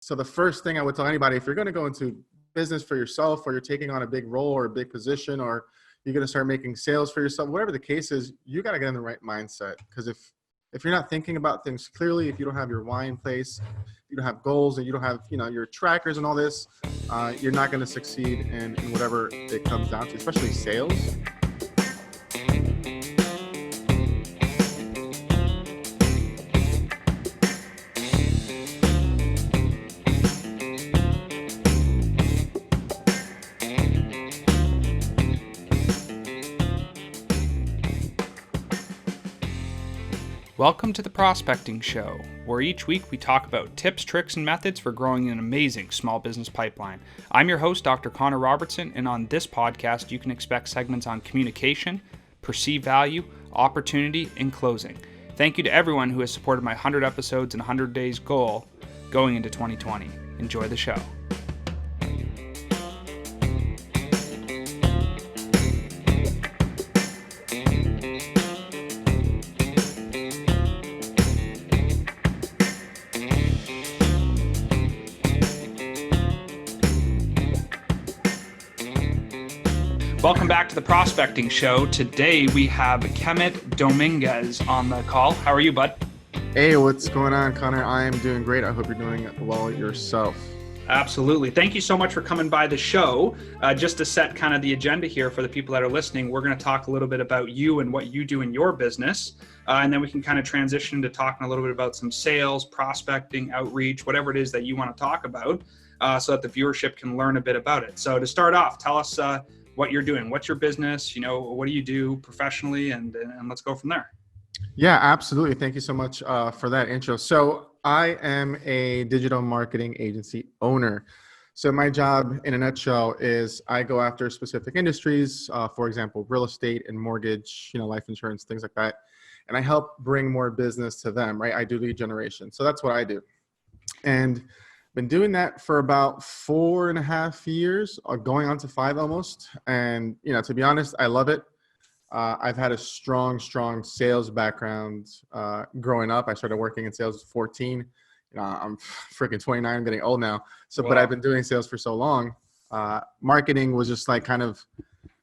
So the first thing I would tell anybody, if you're going to go into business for yourself, or you're taking on a big role or a big position, or you're going to start making sales for yourself, whatever the case is, you got to get in the right mindset. Because if you're not thinking about things clearly, if you don't have your why in place, you don't have goals, and you don't have, your trackers and all this, you're not going to succeed in whatever it comes down to, especially sales. Welcome to the Prospecting Show, where each week we talk about tips, tricks, and methods for growing an amazing small business pipeline. I'm your host, Dr. Connor Robertson, and on this podcast you can expect segments on communication, perceived value, opportunity, and closing. Thank you to everyone who has supported my 100 episodes and 100 days goal going into 2020. Enjoy the show. Welcome back to the Prospecting Show. Today we have Kemmet Dominguez on the call. How are you, bud? Hey, what's going on, Connor? I am doing great. I hope you're doing well yourself. Absolutely. Thank you so much for coming by the show. Just to set kind of the agenda here for the people that are listening, we're going to talk a little bit about you and what you do in your business. And then we can kind of transition into talking a little bit about some sales, prospecting, outreach, whatever it is that you want to talk about, so that the viewership can learn a bit about it. So to start off, tell us what you're doing. What's your business? What do you do professionally? And let's go from there. Yeah, absolutely. Thank you so much for that intro. So I am a digital marketing agency owner. So my job in a nutshell is I go after specific industries, for example, real estate and mortgage, life insurance, things like that. And I help bring more business to them, right? I do lead generation. So that's what I do. And been doing that for about 4.5 years, going on to 5 almost. And, to be honest, I love it. I've had a strong sales background growing up. I started working in sales at 14. I'm freaking 29, I'm getting old now. So, wow. But I've been doing sales for so long. Marketing was just like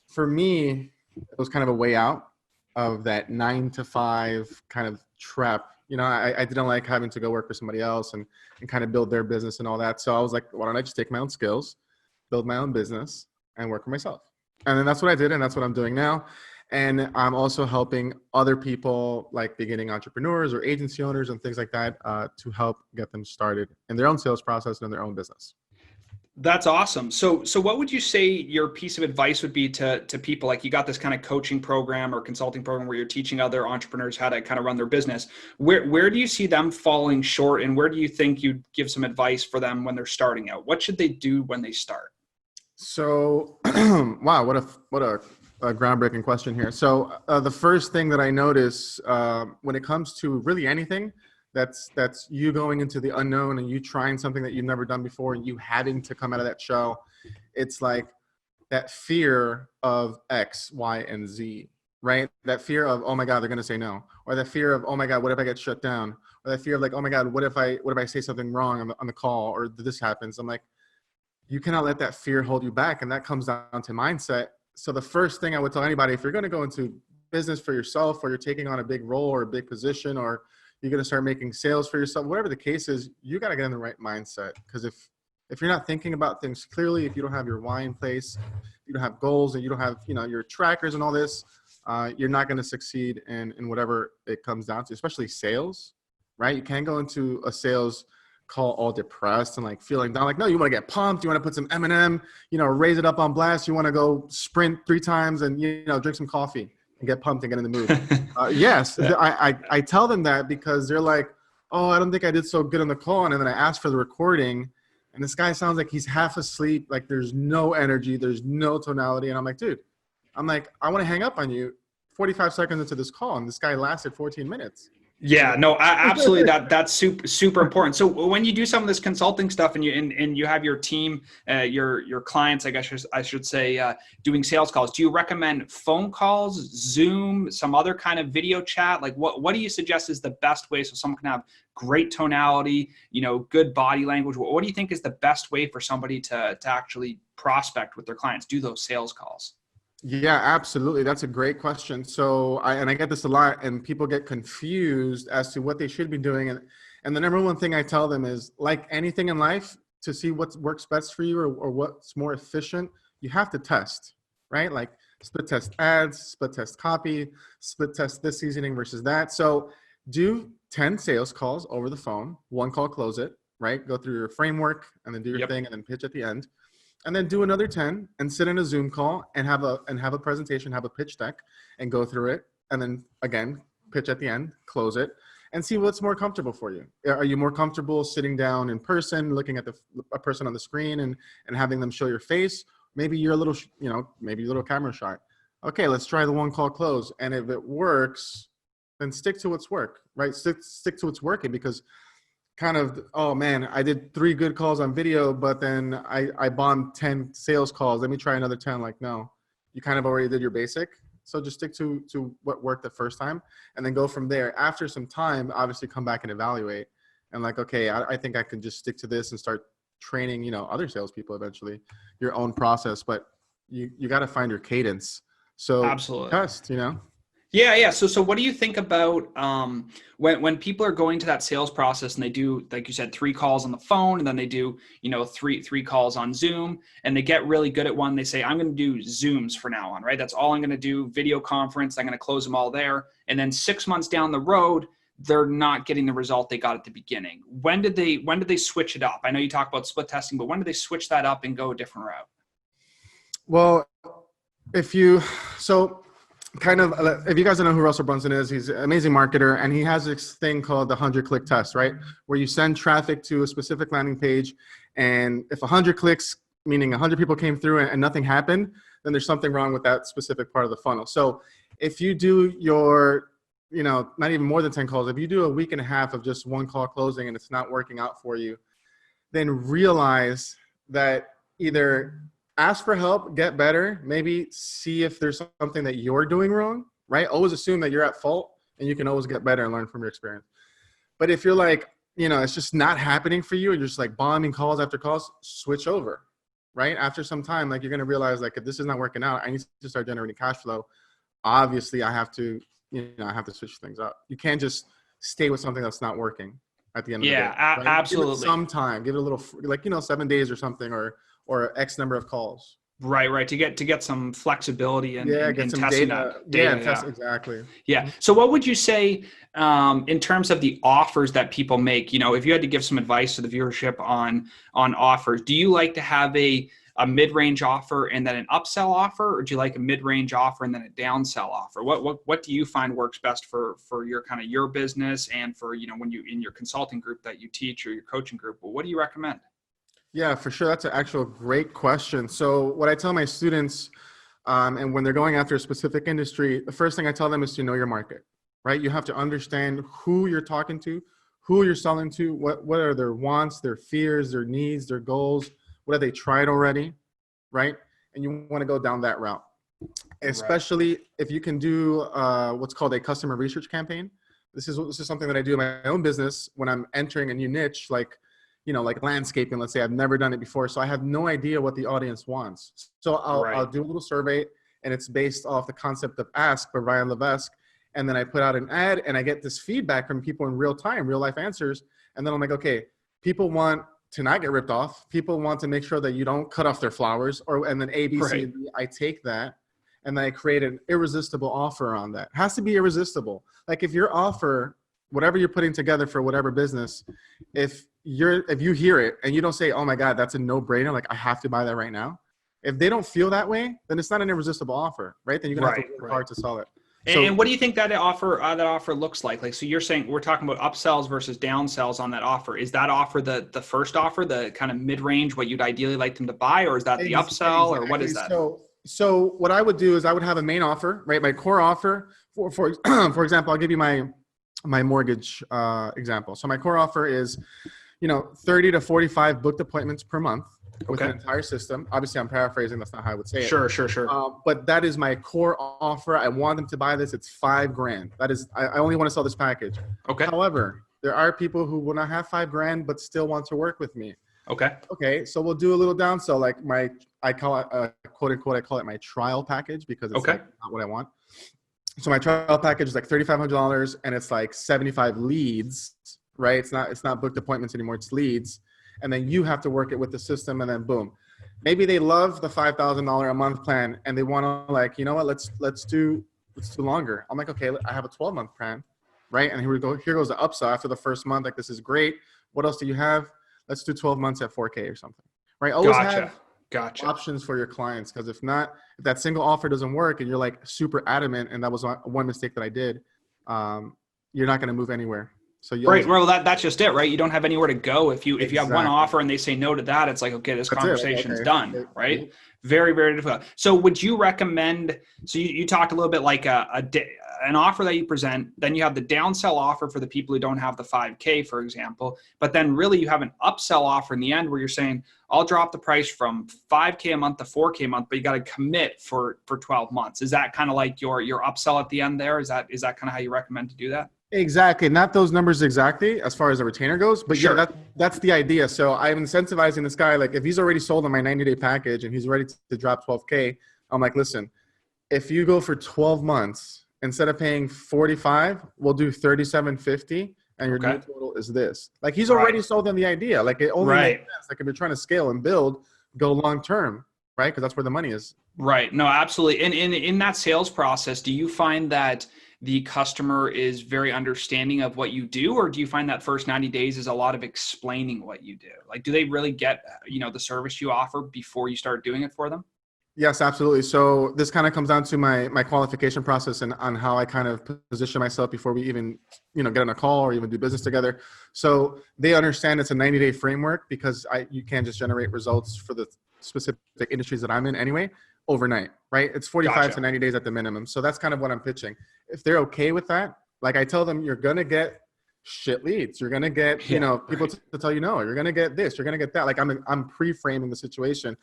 for me, it was kind of a way out of that 9-to-5 kind of trap. I didn't like having to go work for somebody else and kind of build their business and all that. So I was like, why don't I just take my own skills, build my own business, and work for myself? And then that's what I did, and that's what I'm doing now. And I'm also helping other people, like beginning entrepreneurs or agency owners and things like that, to help get them started in their own sales process and in their own business. That's awesome. So what would you say your piece of advice would be to people? Like, you got this kind of coaching program or consulting program where you're teaching other entrepreneurs how to kind of run their business. Where do you see them falling short, and where do you think you'd give some advice for them when they're starting out? What should they do when they start? So, wow, what a groundbreaking question here. So the first thing that I notice when it comes to really anything, that's you going into the unknown and you trying something that you've never done before and you having to come out of that shell. It's like that fear of X, Y, and Z, right? That fear of, oh my God, they're going to say no. Or that fear of, oh my God, what if I get shut down? Or that fear of like, oh my God, what if I say something wrong on the call, or this happens? I'm like, you cannot let that fear hold you back. And that comes down to mindset. So the first thing I would tell anybody, if you're going to go into business for yourself, or you're taking on a big role or a big position, or you're going to start making sales for yourself, whatever the case is, you got to get in the right mindset. Because if you're not thinking about things clearly, if you don't have your why in place, you don't have goals, and you don't have, your trackers and all this, you're not going to succeed in whatever it comes down to, especially sales, right? You can't go into a sales call all depressed and like feeling down. Like, no, you want to get pumped. You want to put some M&M, raise it up on blast. You want to go sprint 3 times and, drink some coffee and get pumped and get in the mood. Yes. Yeah. I tell them that because they're like, oh, I don't think I did so good on the call. And then I ask for the recording and this guy sounds like he's half asleep. Like there's no energy. There's no tonality. And I'm like, dude, I want to hang up on you 45 seconds into this call. And this guy lasted 14 minutes. Yeah, no, absolutely. That's super important. So when you do some of this consulting stuff and you have your team, your clients, I guess I should say, doing sales calls, do you recommend phone calls, Zoom, some other kind of video chat? Like what do you suggest is the best way so someone can have great tonality, good body language? What do you think is the best way for somebody to actually prospect with their clients, do those sales calls? Yeah, absolutely. That's a great question. So I get this a lot, and people get confused as to what they should be doing. And the number one thing I tell them is, like anything in life, to see what works best for you or what's more efficient, you have to test, right? Like split test ads, split test copy, split test this seasoning versus that. So do 10 sales calls over the phone, one call, close it, right? Go through your framework and then do your thing and then pitch at the end. And then do another 10 and sit in a Zoom call and have a presentation, have a pitch deck and go through it. And then again, pitch at the end, close it, and see what's more comfortable for you. Are you more comfortable sitting down in person, looking at a person on the screen and having them show your face? Maybe you're a little, maybe you're a little camera shy. Okay, let's try the one call close. And if it works, then stick to what's work, right? Stick to what's working, because kind of, oh man, I did 3 good calls on video, but then I bombed 10 sales calls. Let me try another 10. Like, no, you kind of already did your basic. So just stick to what worked the first time and then go from there. After some time, obviously come back and evaluate and like, okay, I think I can just stick to this and start training, other salespeople eventually, your own process, but you got to find your cadence. So absolutely test, Yeah. So what do you think about when people are going to that sales process and they do, like you said, 3 calls on the phone, and then they do, three calls on Zoom, and they get really good at one. They say, I'm going to do Zooms from now on, right? That's all I'm going to do. Video conference. I'm going to close them all there. And then 6 months down the road, they're not getting the result they got at the beginning. When did they switch it up? I know you talk about split testing, but when did they switch that up and go a different route? Well, if you guys don't know who Russell Brunson is, he's an amazing marketer, and he has this thing called the 100-click test, right? Where you send traffic to a specific landing page, and if 100 clicks, meaning 100 people came through and nothing happened, then there's something wrong with that specific part of the funnel. So if you do your, not even more than 10 calls, if you do a week and a half of just 1 call closing and it's not working out for you, then realize that either ask for help, get better, maybe see if there's something that you're doing wrong, right? Always assume that you're at fault, and you can always get better and learn from your experience. But if you're like, it's just not happening for you and you're just like bombing calls after calls, switch over, right? After some time, like you're going to realize like, if this is not working out, I need to start generating cash flow. Obviously I have to, I have to switch things up. You can't just stay with something that's not working at the end of the day. Yeah, right? absolutely. Give it some time, give it a little, 7 days or something, or X number of calls. Right. To get some flexibility and get some testing data. that. Exactly. Yeah. So what would you say in terms of the offers that people make? If you had to give some advice to the viewership on offers, do you like to have a mid-range offer and then an upsell offer, or do you like a mid-range offer and then a downsell offer? What do you find works best for your kind of your business and for when you in your consulting group that you teach or your coaching group? Well, what do you recommend? Yeah, for sure. That's an actual great question. So what I tell my students, and when they're going after a specific industry, the first thing I tell them is to know your market, right? You have to understand who you're talking to, who you're selling to, what are their wants, their fears, their needs, their goals, what have they tried already, right? And you want to go down that route, especially if you can do what's called a customer research campaign. This is something that I do in my own business when I'm entering a new niche, like landscaping, let's say. I've never done it before, so I have no idea what the audience wants. So I'll do a little survey, and it's based off the concept of Ask by Ryan Levesque. And then I put out an ad, and I get this feedback from people in real time, real life answers. And then I'm like, okay, people want to not get ripped off. People want to make sure that you don't cut off their flowers, and then A, B, C, and D. I take that, and then I create an irresistible offer on that. It has to be irresistible. Like if your offer, whatever you're putting together for whatever business, if you hear it and you don't say, oh my God, that's a no-brainer, like I have to buy that right now. If they don't feel that way, then it's not an irresistible offer, right? Then you're gonna have to work hard to sell it. And what do you think that offer looks like? Like, so you're saying we're talking about upsells versus downsells on that offer. Is that offer the first offer, the kind of mid-range, what you'd ideally like them to buy, or is that the upsell, or what is that? So what I would do is I would have a main offer, right? My core offer, for example, I'll give you my my mortgage example. So my core offer is, 30 to 45 booked appointments per month with an entire system. Obviously, I'm paraphrasing. That's not how I would say it. Sure. But that is my core offer. I want them to buy this. It's $5,000. That is, I only want to sell this package. Okay. However, there are people who will not have $5,000 but still want to work with me. Okay. So we'll do a little downsell. Like I call it quote unquote, I call it my trial package because it's like not what I want. So my trial package is like $3,500 and it's like 75 leads, right? It's not booked appointments anymore. It's leads. And then you have to work it with the system and then boom. Maybe they love the $5,000 a month plan and they want to like, you know what, let's do longer. I'm like, okay, I have a 12-month plan, right? And here we go. Here goes the upsell after the first month. Like, this is great. What else do you have? Let's do 12 months at 4K or something, right? Always have options for your clients. Because if that single offer doesn't work and you're like super adamant, and that was one mistake that I did, you're not going to move anywhere. So well, that's just it, right? You don't have anywhere to go. If you have one offer and they say no to that, it's like, okay, this conversation's done, right? Very, very difficult. So would you recommend, so you talked a little bit like an offer that you present, then you have the downsell offer for the people who don't have the 5K, for example, but then really you have an upsell offer in the end where you're saying, I'll drop the price from 5K a month to 4K a month, but you got to commit for 12 months. Is that kind of like your upsell at the end there? Is that kind of how you recommend to do that? Exactly. Not those numbers exactly as far as the retainer goes, but yeah, that's the idea. So I'm incentivizing this guy. Like, if he's already sold on my 90-day package and he's ready to drop 12K, I'm like, listen, if you go for 12 months, instead of paying 45, we'll do 37.50, and your new total is this. Like, he's already sold on the idea. Like, it only makes sense. Like, if you're trying to scale and build, go long term, right? Because that's where the money is. Right. No, absolutely. And in that sales process, do you find that the customer is very understanding of what you do, or do you find that first 90 days is a lot of explaining what you do? Like, do they really get, the service you offer before you start doing it for them? Yes, absolutely. So this kind of comes down to my qualification process and on how I kind of position myself before we even, get on a call or even do business together. So they understand it's a 90-day framework because you can't just generate results for the specific industries that I'm in anyway overnight, right? It's 45 to 90 days at the minimum. So that's kind of what I'm pitching. If they're okay with that, like I tell them, you're going to get shit leads. You're going to get, people to tell you no, you're going to get this, you're going to get that. Like I'm pre-framing the situation.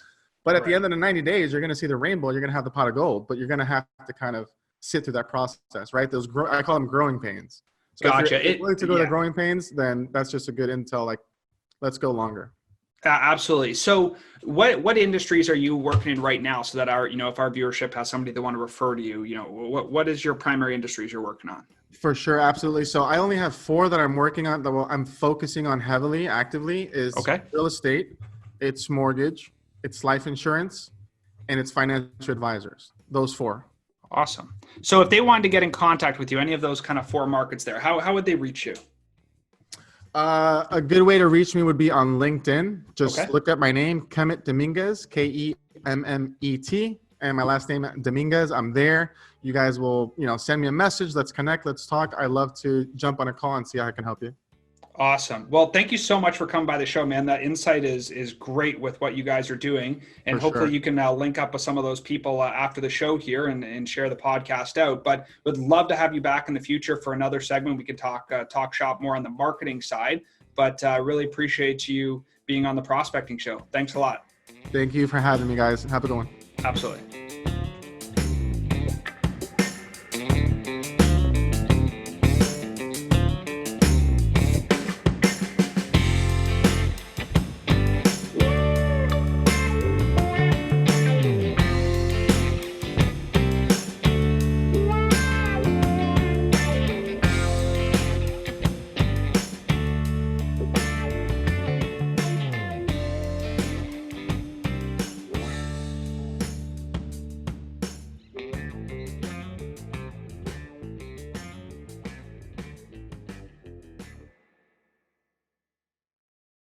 But at the end of the 90 days, you're going to see the rainbow. You're going to have the pot of gold, but you're going to have to kind of sit through that process, right? I call them growing pains. So if you're willing to go to growing pains, then that's just a good intel. Like, let's go longer. Absolutely. So what industries are you working in right now so that if our viewership has somebody they want to refer to you, what is your primary industries you're working on? For sure. Absolutely. So I only have 4 that I'm working on that I'm focusing on actively is real estate, it's mortgage, it's life insurance, and it's financial advisors. Those 4. Awesome. So if they wanted to get in contact with you, any of those kind of 4 markets there, how would they reach you? A good way to reach me would be on LinkedIn. Just look up my name, Kemmet Dominguez, Kemmet, and my last name, Dominguez. I'm there. You guys will, send me a message. Let's connect. Let's talk. I love to jump on a call and see how I can help you. Awesome. Well, thank you so much for coming by the show, man. That insight is great with what you guys are doing. And hopefully you can link up with some of those people after the show here and share the podcast out. But would love to have you back in the future for another segment. We could talk shop more on the marketing side, but really appreciate you being on the prospecting show. Thanks a lot. Thank you for having me, guys. Have a good one. Absolutely.